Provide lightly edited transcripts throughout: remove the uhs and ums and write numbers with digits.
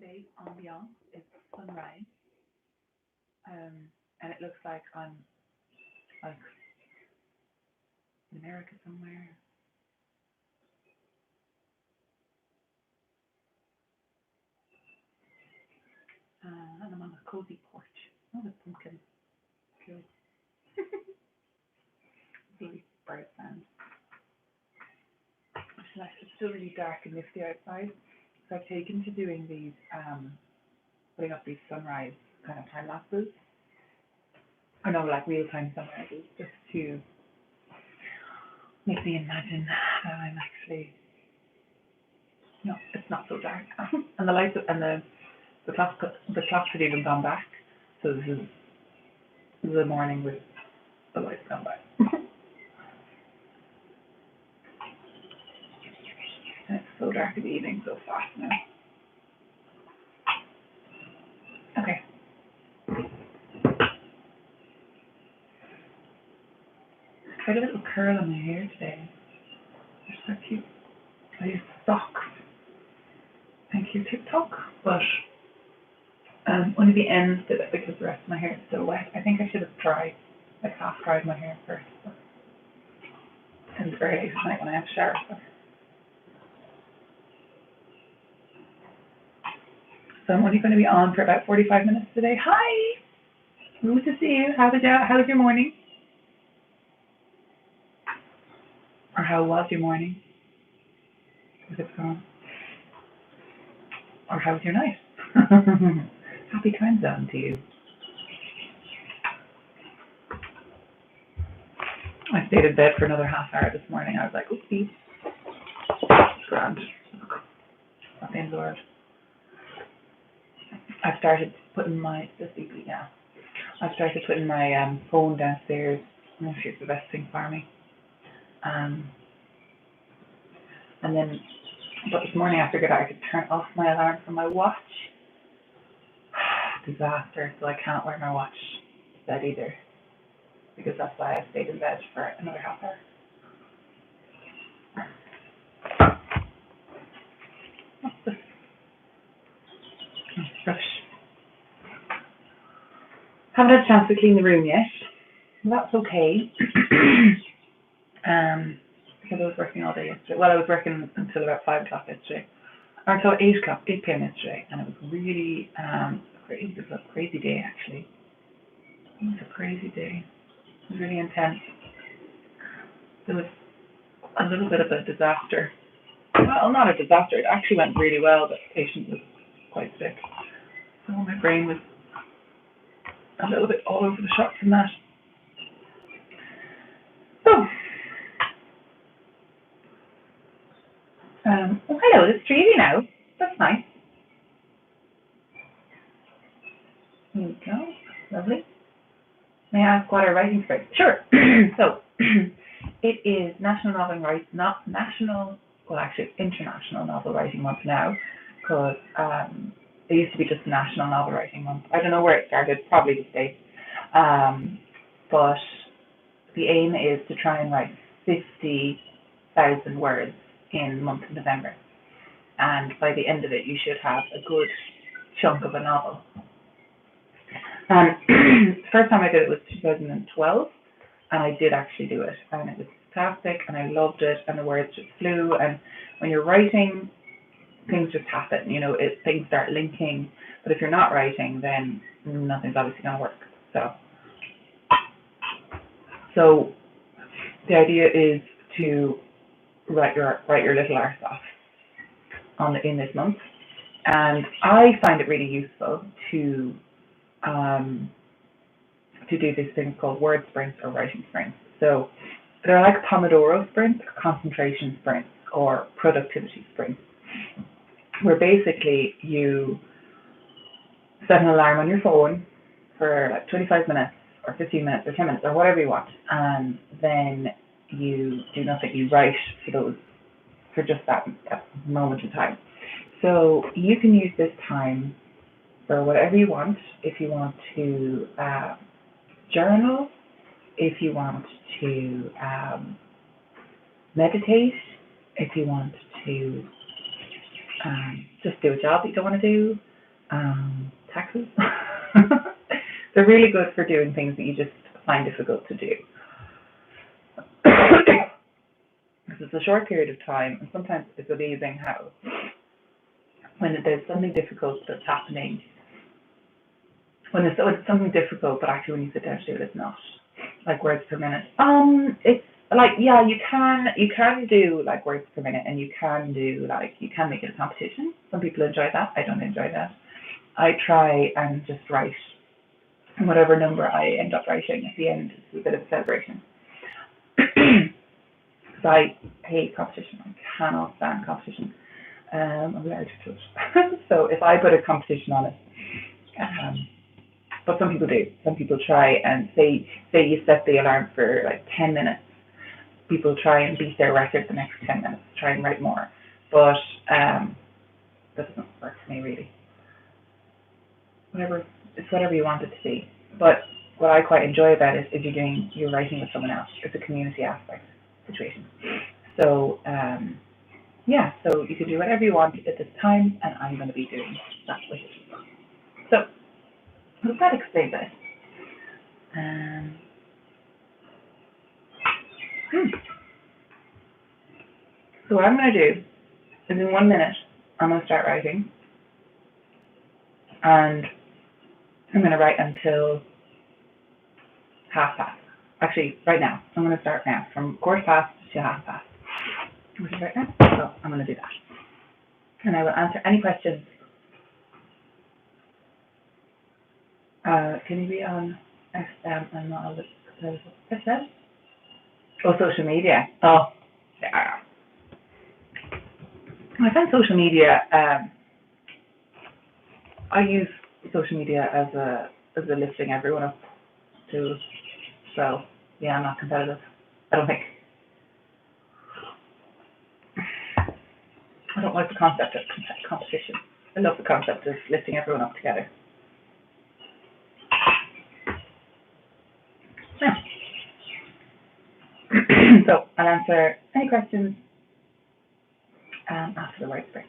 today's ambiance is sunrise, and it looks like I'm like in America somewhere. And I'm on a cozy porch. Oh, the pumpkin. Cool. Really bird sound. It's still really dark and misty outside, so I've taken to doing these, putting up these sunrise kind of time lapses. I know, like real time sunrises, just to make me imagine that I'm actually, no, it's not so dark, and the lights and the clocks had even gone back, so this is the morning with the lights gone back. And it's so dark in the evening so fast now. Okay. I had a little curl on my hair today. They're so cute. I use socks. Thank you, TikTok. But only the ends did it because the rest of my hair is still wet. I think I should have half dried my hair first. It's very late at night when I have to shower. So I'm only going to be on for about 45 minutes today. Hi! Good to see you. How was your morning? Or how was your morning? Was it gone? Or how was your night? Happy time zone to you. I stayed in bed for another half hour this morning. I was like, oopsie. Grand. Not the end of the world. I've started putting my phone downstairs. I don't know if it's the best thing for me. But this morning after I got out, I could turn off my alarm from my watch. Disaster. So I can't wear my watch to bed either, because that's why I stayed in bed for another half hour. What's this? Brush. Haven't had a chance to clean the room yet. Well, that's okay. Because I was working all day yesterday. Well, I was working until about 5 o'clock yesterday, or until 8 p.m. yesterday, and it was really it was a crazy day actually. It was a crazy day. It was really intense. There was a little bit of a disaster. Well, not a disaster. It actually went really well, but the patient was quite sick, so my brain was a little bit all over the shop from that. So, oh hello, it's Treevy now. That's nice. There we go. Lovely. May I ask what our writing sprint? Sure. So, it is National Novel Rights, not national, well actually International Novel Writing Month now, because it used to be just National Novel Writing Month. I don't know where it started, probably the States. But the aim is to try and write 50,000 words in the month of November. And by the end of it, you should have a good chunk of a novel. The first time I did it was 2012, and I did actually do it, and it was fantastic, and I loved it, and the words just flew, and when you're writing, things just happen, things start linking, but if you're not writing, then nothing's obviously going to work. So the idea is to write your little arse off in this month, and I find it really useful to do these things called word sprints or writing sprints. So they're like Pomodoro sprints, concentration sprints, or productivity sprints, where basically you set an alarm on your phone for like 25 minutes or 15 minutes or 10 minutes or whatever you want, and then you do nothing. You write for just that moment in time. So you can use this time for whatever you want. If you want to journal, if you want to meditate, if you want to just do a job that you don't want to do, Taxes. They're really good for doing things that you just find difficult to do. Because it's a short period of time, and sometimes it's amazing how when there's something difficult that's happening, when it's something difficult, but actually when you sit down to do it, it's not. Like words per minute. It's like, yeah, you can do like words per minute, and you can do like, you can make it a competition. Some people enjoy that. I don't enjoy that. I try and just write, and whatever number I end up writing at the end is a bit of a celebration. Because I hate competition. I cannot stand competition. I'm allergic to it. So if I put a competition on it, but some people do. Some people try and say you set the alarm for like 10 minutes. People try and beat their record the next 10 minutes, try and write more. But that doesn't work for me really. Whatever, it's whatever you want it to be. But what I quite enjoy about it is you're writing with someone else. It's a community aspect situation. So yeah, so you can do whatever you want at this time, and I'm going to be doing that with you. So does that explain that? Um, so what I'm going to do is in 1 minute, I'm going to start writing, and I'm going to write until 1/2 past. Actually, right now. I'm going to start now from 1/4 past to 1/2 past, which is right now. So I'm going to do that. And I will answer any questions. Can you be on SM and not all the SM? Oh, social media. Oh, yeah. I find social media. I use social media as a lifting everyone up tool. So yeah, I'm not competitive. I don't think. I don't like the concept of competition. I love the concept of lifting everyone up together. Yeah. So I'll answer any questions after the word break.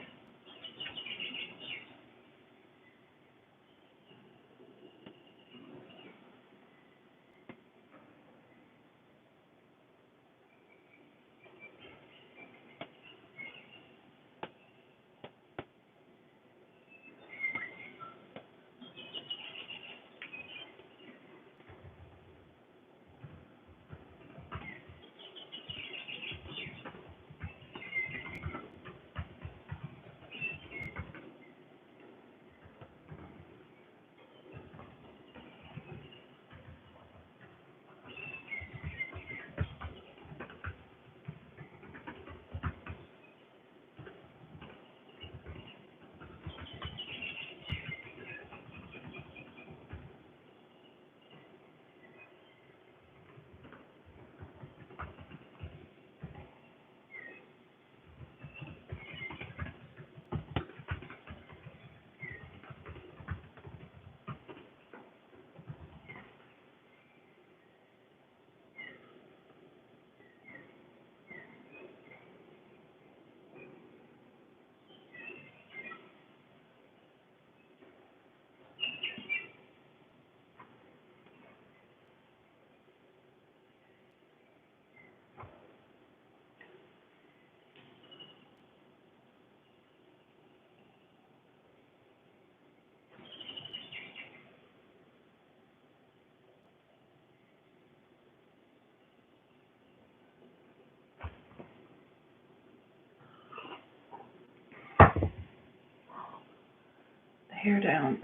Hair down.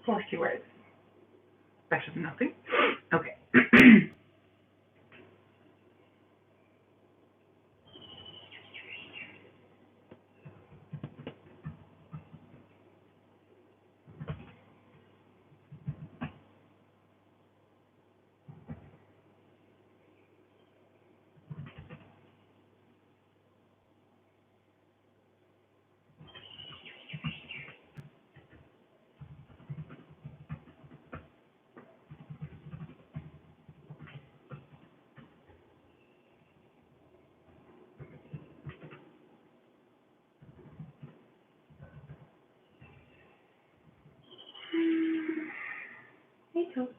Four keywords. Better than nothing. Okay. episode.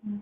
Okay,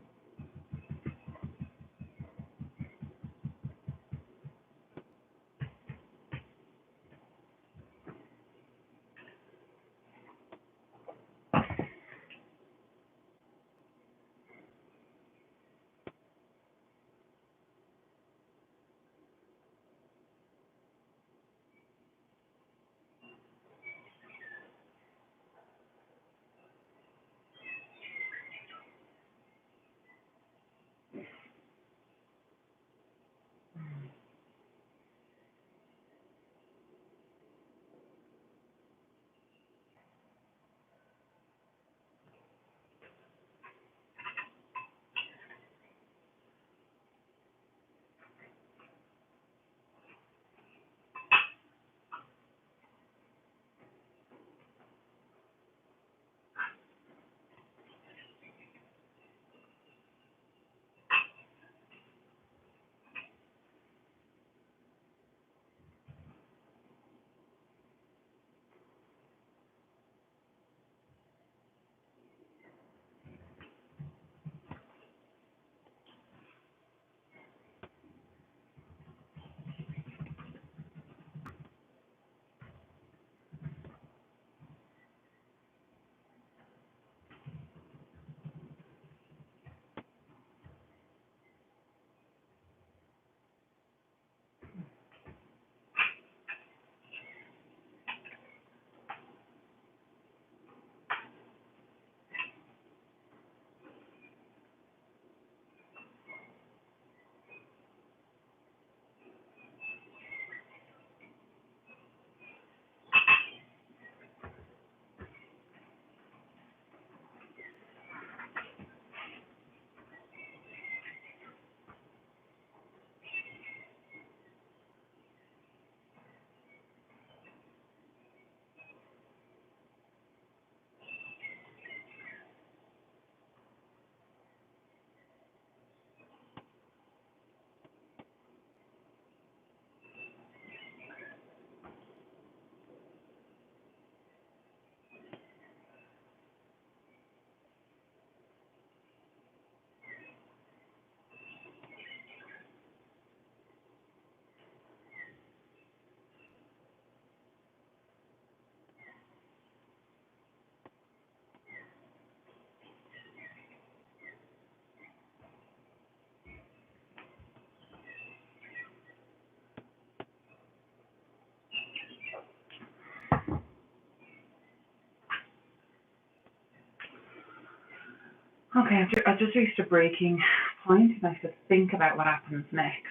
I've just reached a breaking point, and I have to think about what happens next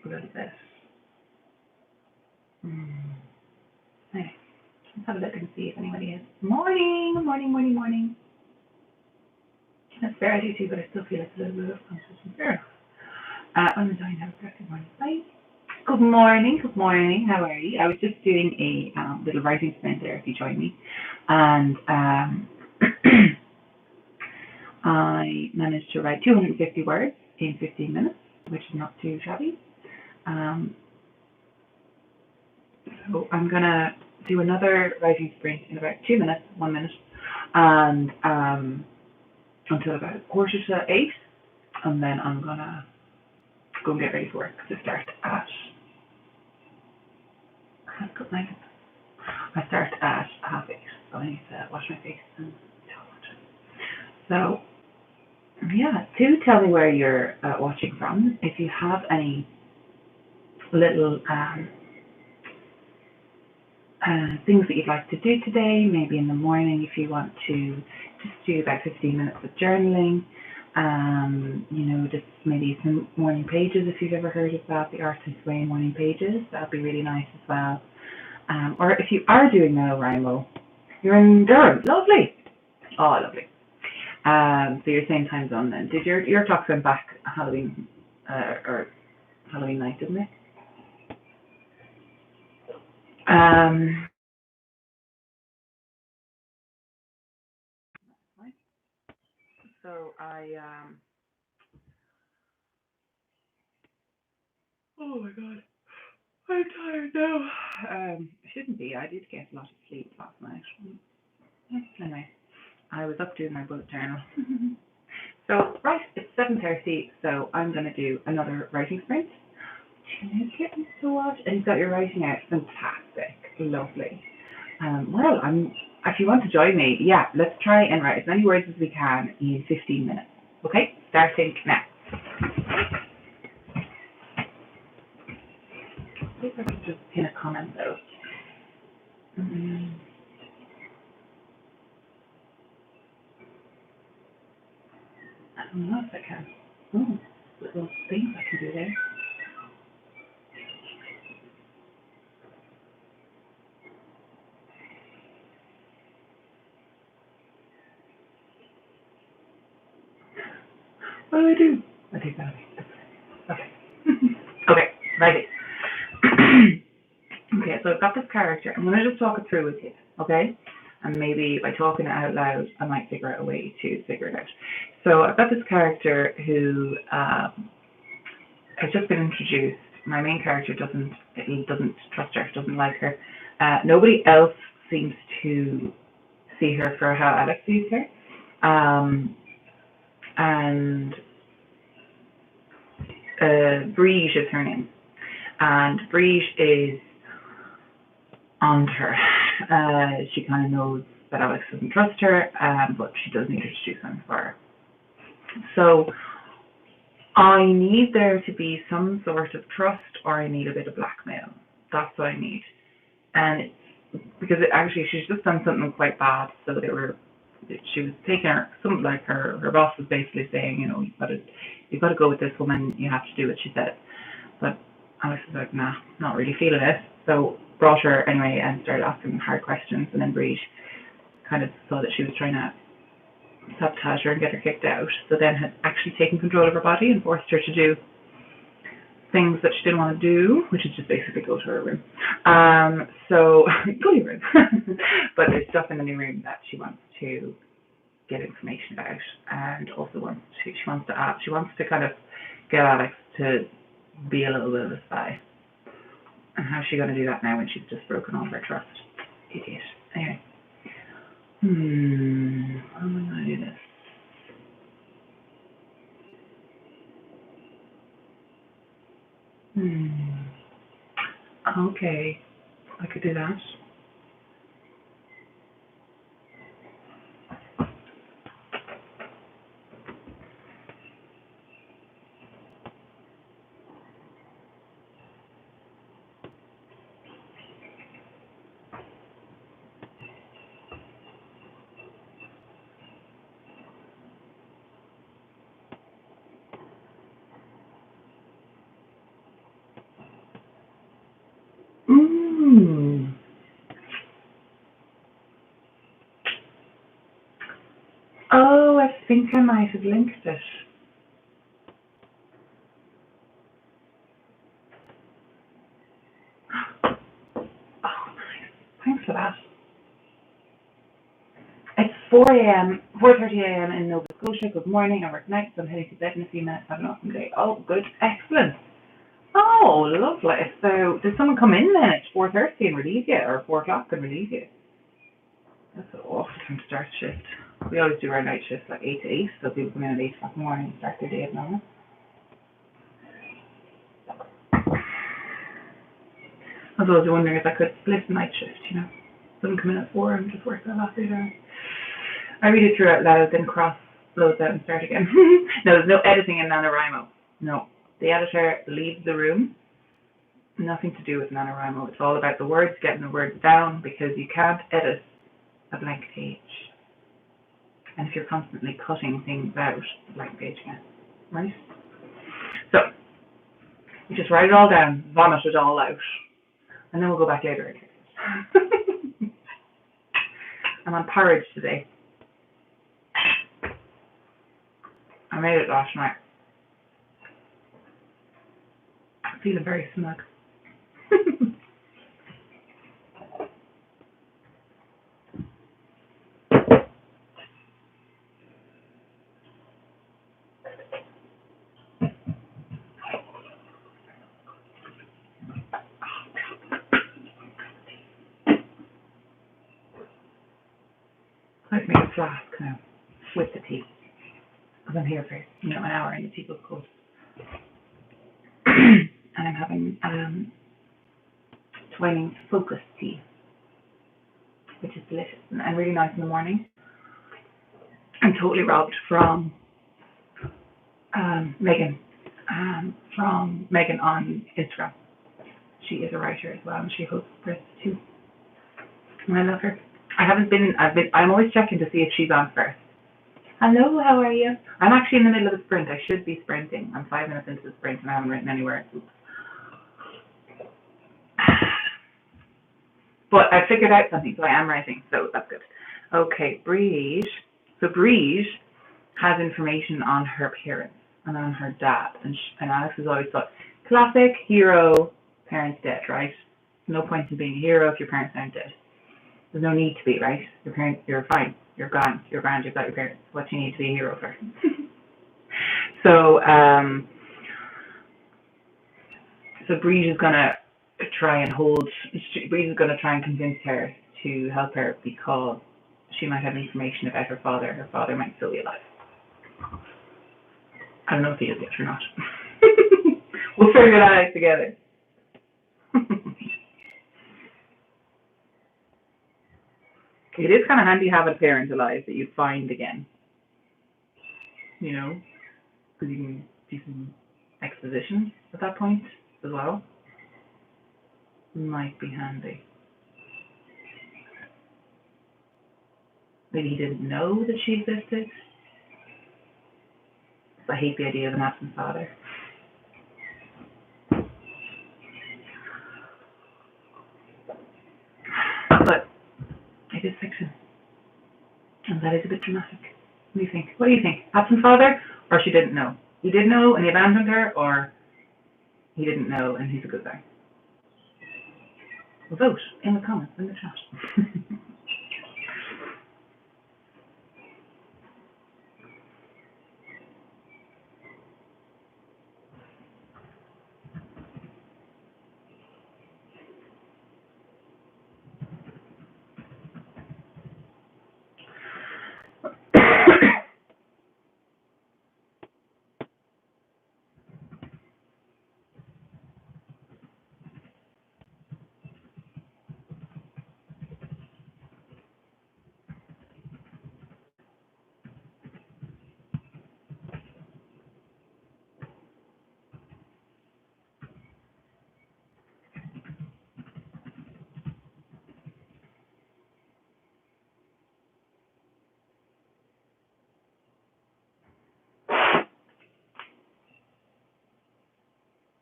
a little bit. Okay, let's have a look and see if anybody is. Morning, morning, morning, morning. That's fair, I do too, but I still feel it's a little bit of consciousness. Fair. I'm enjoying that. Good morning. Bye. Good morning, good morning. How are you? I was just doing a little writing sprint there if you join me. And I managed to write 250 words in 15 minutes, which is not too shabby. So I'm going to do another writing sprint in about 2 minutes, 1 minute, and until about 7:45, and then I'm going to go and get ready for work to start at, good night. I start at 8:30, so I need to wash my face and so yeah, do tell me where you're watching from. If you have any little things that you'd like to do today, maybe in the morning if you want to just do about 15 minutes of journaling, just maybe some morning pages if you've ever heard of that, the Artist's Way morning pages, that'd be really nice as well. Or if you are doing Nanowrimo, you're in Durham, lovely. Oh, lovely. So you're same time zone then. Did your talk went back Halloween or Halloween night, didn't it? So oh my god, I'm tired now. I shouldn't be. I did get a lot of sleep last night. Anyway, I was up doing my bullet journal. So, right, it's 7:30, so I'm going to do another writing sprint. Getting to watch, and you've got your writing out. Fantastic. Lovely. Well, if you want to join me, yeah, let's try and write as many words as we can in 15 minutes. Okay, starting now. I think I could just pin a comment though. I don't know if I can. Oh, little things I can do there. What do I do? I take that away. Okay. Okay, ready. Okay, so I've got this character. I'm going to just talk it through with you, okay? And maybe by talking it out loud, I might figure out a way to figure it out. So I've got this character who has just been introduced. My main character doesn't trust her, doesn't like her. Nobody else seems to see her for how Alex sees her. And Briege is her name. And Briege is onto her. She kind of knows that Alex doesn't trust her, but she does need her to do something for her. So I need there to be some sort of trust, or I need a bit of blackmail. That's what I need. And it's because actually she's just done something quite bad. So she was taking her, something like her boss was basically saying, you know, you've got to go with this woman. You have to do what she says. But Alex was like, nah, not really feeling it. So brought her anyway and started asking hard questions. And then Briege kind of saw that she was trying to sabotage her and get her kicked out. So then had actually taken control of her body and forced her to do things that she didn't want to do, which is just basically go to her room. So go to your room. But there's stuff in the new room that she wants to get information about, and also she wants to kind of get Alex to be a little bit of a spy. And how's she going to do that now when she's just broken all her trust? Idiot. Anyway. How am I going to do this? Okay, I could do that. Oh, I think I might have linked it. Oh, nice. Thanks for that. It's 4:30 a.m. in Nova Scotia. Good morning. I work nights. I'm heading to bed in a few minutes. Have an awesome day. Oh, good. Excellent. Oh, lovely. So, did someone come in then at 4:30 and relieve you, or 4 o'clock and relieve you? That's an awful time to start shift. We always do our night shifts like 8 to 8, so people come in at 8 o'clock in the morning and start their day at normal. I was always wondering if I could split the night shift, you know. Someone come in at 4 and just work that last 8 hours. I read it through out loud, then loads out and start again. No, there's no editing in Nanowrimo. No. The editor leaves the room. Nothing to do with Nanowrimo. It's all about the words, getting the words down, because you can't edit a blank page. And if you're constantly cutting things out, the blank page again. Right? So, you just write it all down, vomit it all out, and then we'll go back later and fix it. I'm on porridge today. I made it last night. I'm feeling very smug. I've made a flask now with the tea. Because I'm here for, an hour and the tea goes cold. And I'm having Twinings focus tea, which is delicious and really nice in the morning. I'm totally robbed from Megan, on Instagram. She is a writer as well, and she hosts Spritz too. And I love her. I'm always checking to see if she's on first. Hello, how are you? I'm actually in the middle of a sprint. I should be sprinting. I'm 5 minutes into the sprint and I haven't written anywhere. Oops. But I figured out something, so I am writing, so that's good. Okay, Briege. So Briege has information on her parents and on her dad. And Alex has always thought, classic hero, parents dead, right? No point in being a hero if your parents aren't dead. There's no need to be, right? Your parents, you're fine. You're grand, you've got your parents. What do you need to be a hero for? So Breeze is gonna try and convince her to help her because she might have information about her father. Her father might still be alive. I don't know if he is yet or not. We'll figure that out together. It is kind of handy having a parent alive that you'd find again. Because you can do some exposition at that point as well. Might be handy. Maybe he didn't know that she existed. I hate the idea of an absent father. But it is fiction. And that is a bit dramatic. What do you think? Absent father, or she didn't know? He did know and he abandoned her, or he didn't know and he's a good guy? Well, vote in the comments, in the chat.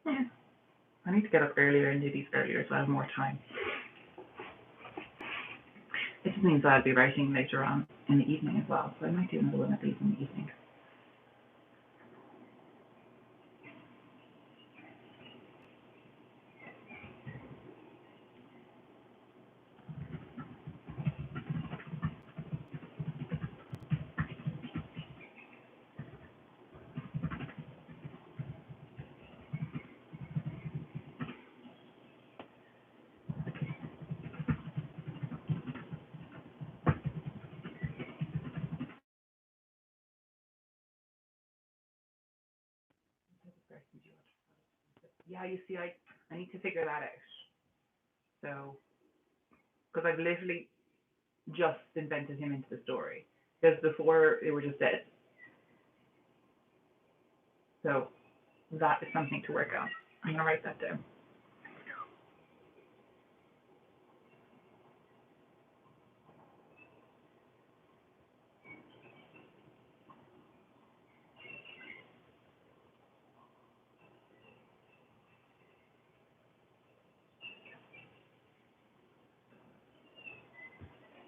Yeah. I need to get up earlier and do these earlier so I have more time. It just means I'll be writing later on in the evening as well, so I might do another one of these in the evening. Yeah, you see, I need to figure that out. So, because I've literally just invented him into the story. Because before, they were just dead. So, that is something to work on. I'm going to write that down.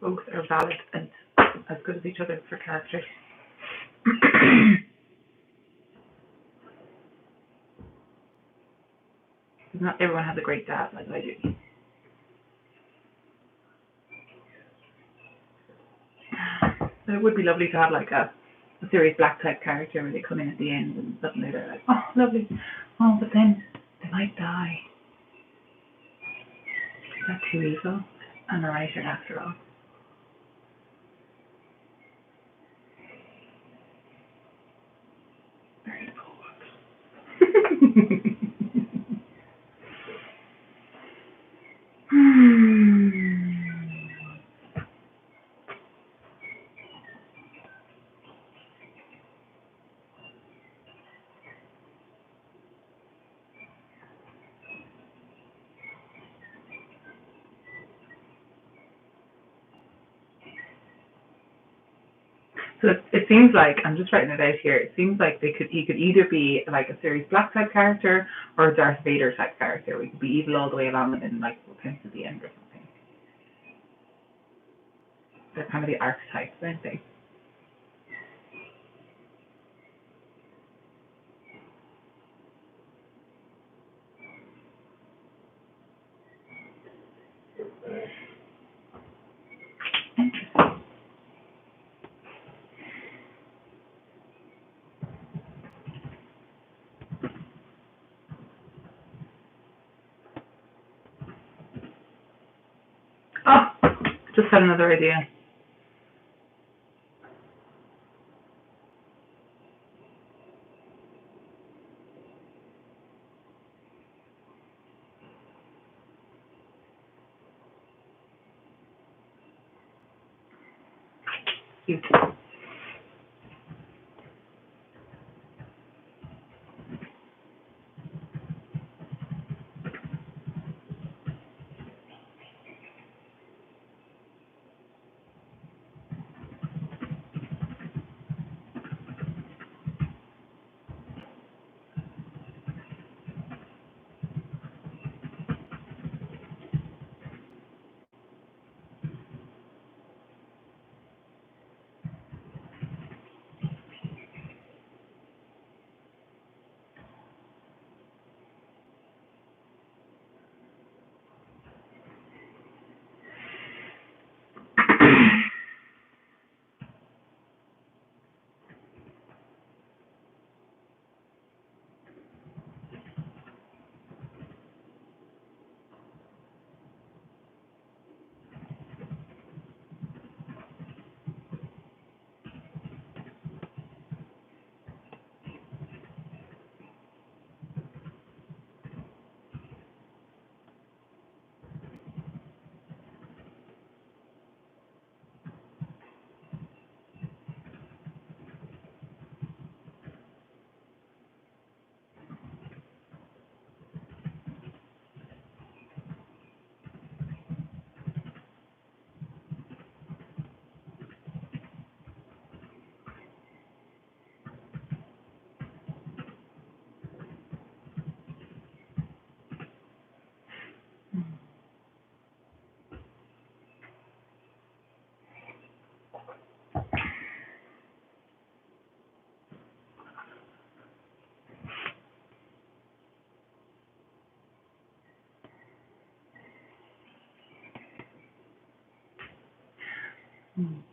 Both are valid and as good as each other for characters. Not everyone has a great dad like I do. But it would be lovely to have like a serious black type character where they come in at the end and suddenly they're like, oh, lovely. Oh, but then they might die. Is that too evil? I'm a writer after all. So it seems like, I'm just writing it out here, it seems like he could either be like a Sirius Black type character or a Darth Vader type character. We could be evil all the way along and then like repent at the end or something. They're kind of the archetypes, aren't they? Interesting. Oh, just had another idea. Cute.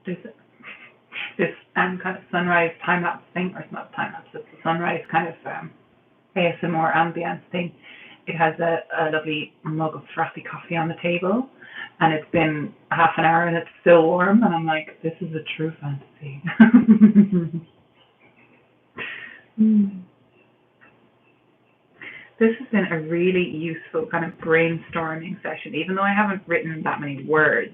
There's this kind of sunrise time lapse thing, or it's not time lapse, it's a sunrise kind of ASMR ambience thing. It has a lovely mug of frothy coffee on the table, and it's been half an hour and it's still warm, and I'm like, this is a true fantasy. This has been a really useful kind of brainstorming session. Even though I haven't written that many words,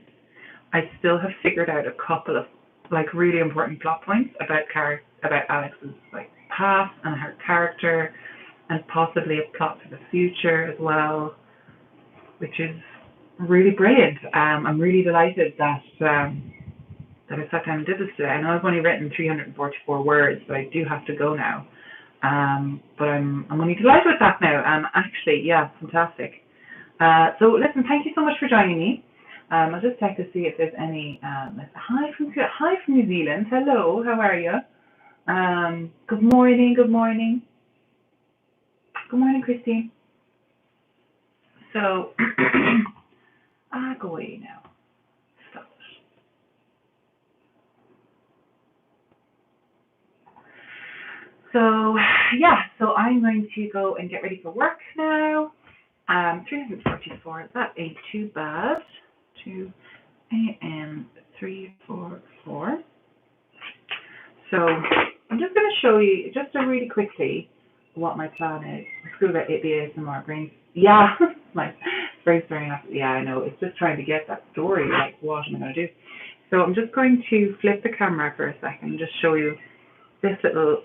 I still have figured out a couple of like really important plot points about about Alex's like past and her character, and possibly a plot for the future as well, which is really brilliant. I'm really delighted that that I sat down and did this today. I know I've only written 344 words, but I do have to go now. But I'm only delighted with that now. Actually, yeah, fantastic. So listen, thank you so much for joining me. I'll just check to see if there's any. Hi from New Zealand. Hello, how are you? Good morning. Good morning. Good morning, Christine. So, go away now. Stop it. So yeah, so I'm going to go and get ready for work now. 344. That ain't too bad. 2 a.m. 344. So I'm just going to show you just really quickly what my plan is. Let's go about the ASMR brain. Yeah, like brainstorming. Yeah, I know. It's just trying to get that story. Like, what am I going to do? So I'm just going to flip the camera for a second and just show you this little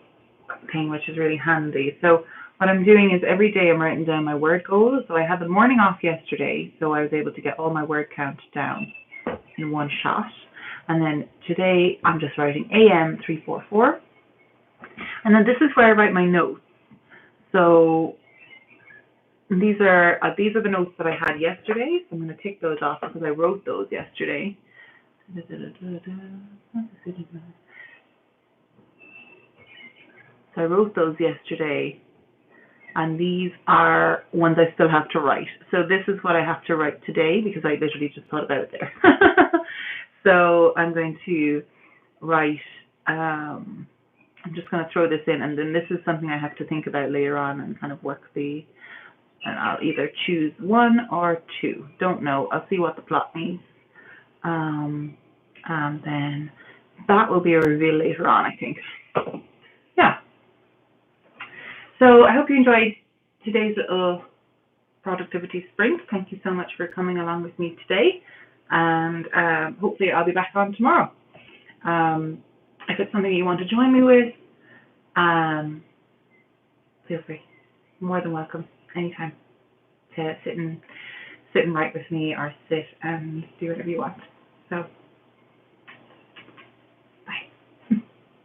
thing, which is really handy. So what I'm doing is every day I'm writing down my word goals. So I had the morning off yesterday, so I was able to get all my word count down in one shot. And then today I'm just writing AM 344. And then this is where I write my notes. So these are the notes that I had yesterday. So I'm going to tick those off because I wrote those yesterday. So I wrote those yesterday, and these are ones I still have to write. So this is what I have to write today because I literally just thought about it there. So I'm going to write, I'm just going to throw this in, and then this is something I have to think about later on and kind of work and I'll either choose 1 or 2. Don't know. I'll see what the plot needs. And then that will be a reveal later on, I think. Yeah. So I hope you enjoyed today's little productivity sprint. Thank you so much for coming along with me today. And hopefully I'll be back on tomorrow. If it's something you want to join me with, feel free. More than welcome anytime to sit and write with me or sit and do whatever you want. So